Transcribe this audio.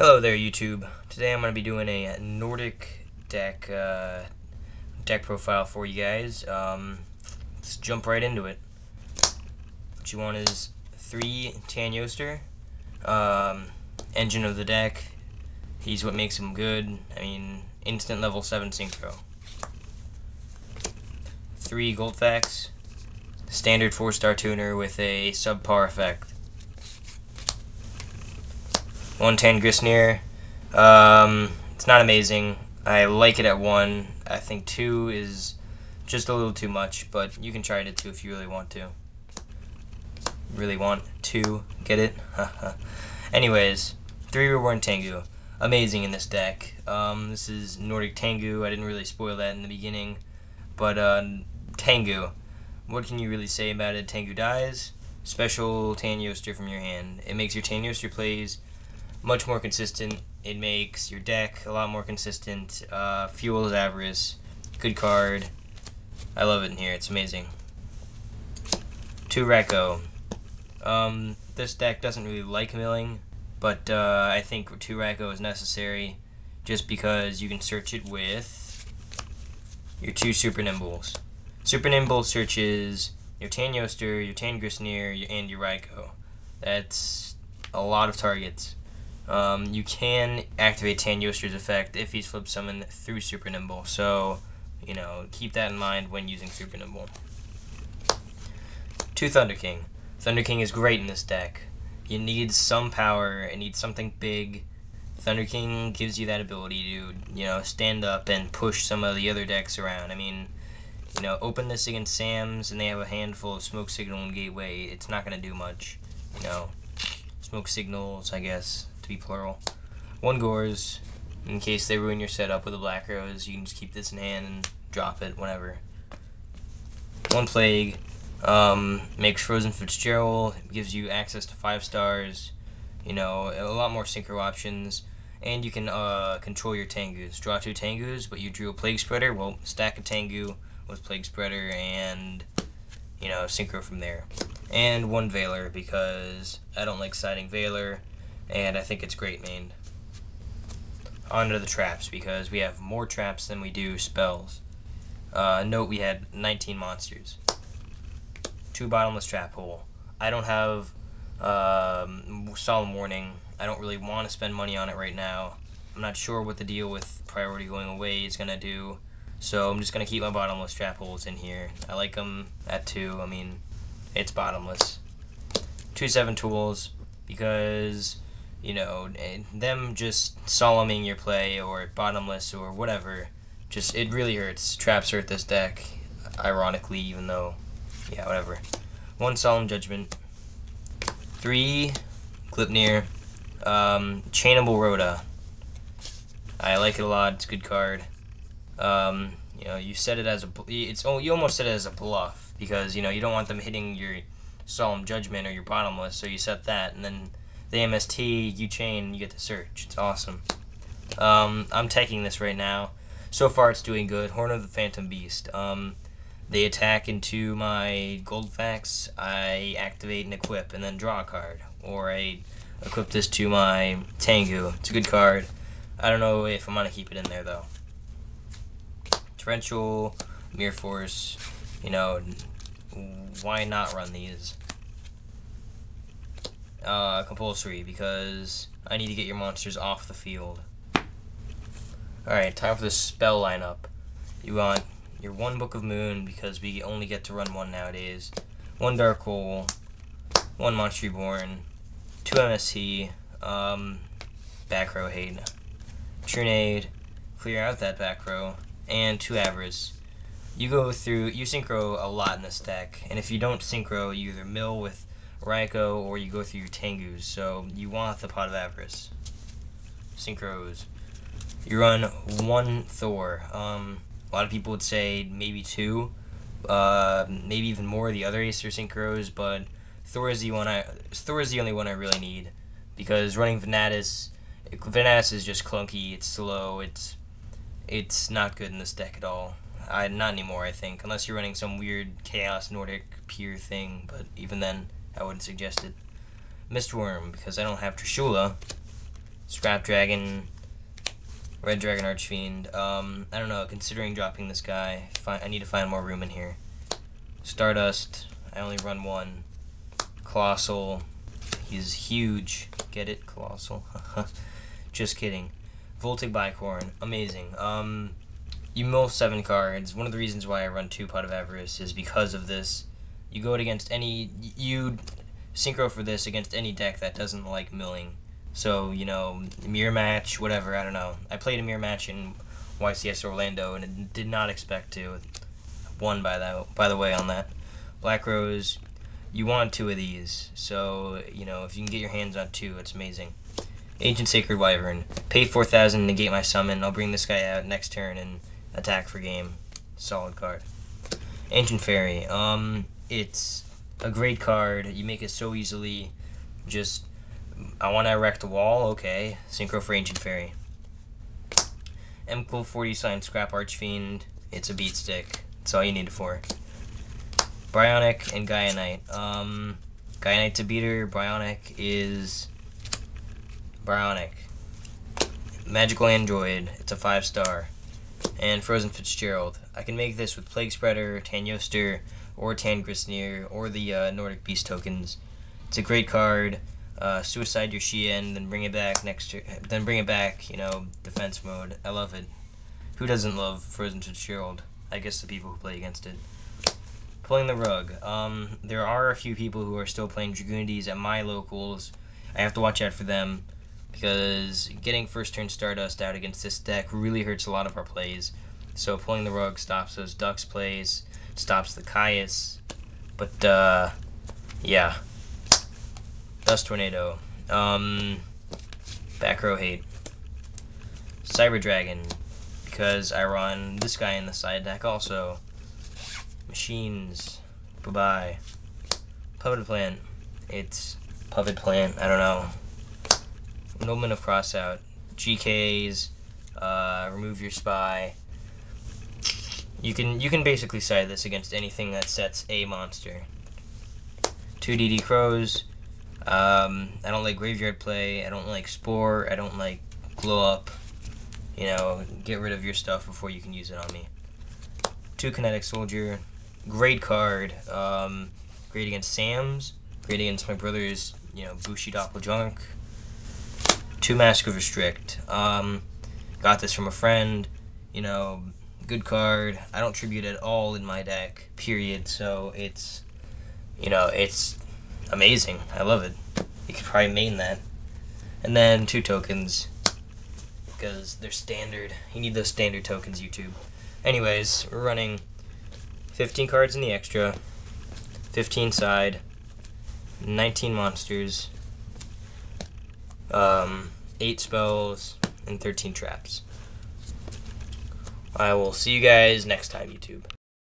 Hello there, YouTube. Today I'm going to be doing a Nordic deck profile for you guys. Let's jump right into it. What you want is 3 Tanngnjoster, engine of the deck. He's what makes him good. I mean, instant level 7 synchro. 3 Guldfaxe, standard 4-star tuner with a subpar effect. 1 Tanngrisnir. It's not amazing. I like it at 1. I think 2 is just a little too much, but you can try it at 2 if you really want to. Really want to get it? Anyways, 3 Reborn Tengu. Amazing in this deck. This is Nordic Tengu. I didn't really spoil that in the beginning. But Tengu. What can you really say about it? Tengu dies. Special Tanngnjoster from your hand. It makes your Tanngnjoster plays much more consistent. It makes your deck a lot more consistent. Fuels Avarice. Good card. I love it in here. It's amazing. 2 Ryko. This deck doesn't really like milling, but I think 2 Ryko is necessary just because you can search it with your 2 Super-Nimbles. Super-Nimble searches your Tanngnjoster, your Tanngrisnir, and your Ryko. That's a lot of targets. You can activate Tannngjoster's effect if he's flip summoned through Super-Nimble, so, you know, keep that in mind when using Super-Nimble. 2 Thunder King. Thunder King is great in this deck. You need some power, it needs something big. Thunder King gives you that ability to, you know, stand up and push some of the other decks around. I mean, you know, open this against Sam's and they have a handful of Smoke Signal and Gateway. It's not going to do much, you know. Smoke Signals, I guess, to be plural. 1 Gorz, in case they ruin your setup with a Black Rose, you can just keep this in hand and drop it whenever. 1 Plague, makes Frozen Fitzgerald, gives you access to 5 stars, you know, a lot more synchro options, and you can control your Tengus. Draw 2 Tengus, but you drew a Plaguespreader, well, stack a Tengu with Plaguespreader and, you know, synchro from there. And 1 Veiler, because I don't like siding Veiler, and I think it's great mained. On to the traps, because we have more traps than we do spells. Note we had 19 monsters. 2 Bottomless Trap Hole. I don't have Solemn Warning. I don't really want to spend money on it right now. I'm not sure what the deal with priority going away is going to do, so I'm just going to keep my Bottomless Trap Holes in here. I like them at 2. I mean, it's bottomless. 2 7 tools, because, you know, them just solemning your play or bottomless or whatever, just, it really hurts. Traps hurt this deck, ironically, even though, yeah, whatever. 1 Solemn Judgment. 3 Gleipnir. Chainable Rhoda. I like it a lot. It's a good card. You know, you set it as a, you almost set it as a bluff, because, you know, you don't want them hitting your Solemn Judgment or your Bottomless, so you set that, and then the MST, you chain, and you get to search. It's awesome. I'm taking this right now. So far, it's doing good. Horn of the Phantom Beast. They attack into my Guldfaxe, I activate and equip, and then draw a card. Or I equip this to my Tengu. It's a good card. I don't know if I'm going to keep it in there, though. Torrential, Mirror Force, you know, why not run these? Compulsory, because I need to get your monsters off the field. Alright, time for the spell lineup. You want your 1 Book of Moon, because we only get to run 1 nowadays. 1 Dark Hole, 1 Monster Reborn, 2 MST, back row hate. Trunade, clear out that back row, and 2 Avarice. You go through, you synchro a lot in this deck, and if you don't synchro, you either mill with Ryko or you go through your Tengus, so you want the Pot of Avarice. Synchros. You run 1 Thor. A lot of people would say maybe 2, maybe even more of the other Acer synchros, but Thor is the only one I really need, because running Venatus is just clunky, it's slow, it's not good in this deck at all. Not anymore, I think, unless you're running some weird Chaos Nordic Peer thing, but even then, I wouldn't suggest it. Mistworm, because I don't have Trishula. Scrap Dragon, Red Dragon Archfiend. I don't know, considering dropping this guy, I need to find more room in here. Stardust, I only run one. Colossal, he's huge. Get it? Colossal. Just kidding. Voltic Bicorn, amazing. You mill 7 cards. One of the reasons why I run 2 Pot of Avarice is because of this. You go against any... You synchro for this against any deck that doesn't like milling. So, you know, mirror match, whatever, I don't know. I played a mirror match in YCS Orlando and it did not expect to. Won by the way on that. Black Rose, you want 2 of these. So, you know, if you can get your hands on 2, it's amazing. Ancient Sacred Wyvern. Pay 4,000, negate my summon. I'll bring this guy out next turn and attack for game. Solid card. Ancient Fairy. It's a great card. You make it so easily. Just, I want to erect a wall. Okay. Synchro for Ancient Fairy. Emkul 40 sign Scrap Archfiend. It's a beat stick. That's all you need it for. Brionac and Gaia Knight. Gaia Knight's a beater. Brionac is... Brionac. Magical Android. It's a 5-star. And Frozen Fitzgerald. I can make this with Plaguespreader, Tanngnjoster, or Tanngrisnir, or the Nordic Beast tokens. It's a great card. Suicide your Shien, then bring it back then bring it back, you know, defense mode. I love it. Who doesn't love Frozen Fitzgerald? I guess the people who play against it. Pulling the rug. There are a few people who are still playing Dragoonides at my locals. I have to watch out for them, because getting first turn Stardust out against this deck really hurts a lot of our plays. So pulling the rug stops those Ducks plays, stops the Caius, but yeah. Dust Tornado. Back row hate. Cyber Dragon, because I run this guy in the side deck also. Machines. Bye-bye. Puppet Plant. It's Puppet Plant, I don't know. Nobleman of Crossout. GKs, remove your spy. You can basically side this against anything that sets a monster. 2 DD Crows. I don't like graveyard play. I don't like Spore. I don't like Glow Up. You know, get rid of your stuff before you can use it on me. 2 Kinetic Soldier. Great card. Great against Sam's. Great against my brother's, you know, Bushi Doppeljunk. 2 Mask of Restrict. Got this from a friend. You know, good card. I don't tribute at all in my deck, period. So it's, you know, it's amazing. I love it. You could probably main that. And then 2 tokens, because they're standard. You need those standard tokens, YouTube. Anyways, we're running 15 cards in the extra, 15 side, 19 monsters, 8 spells, and 13 traps. I will see you guys next time, YouTube.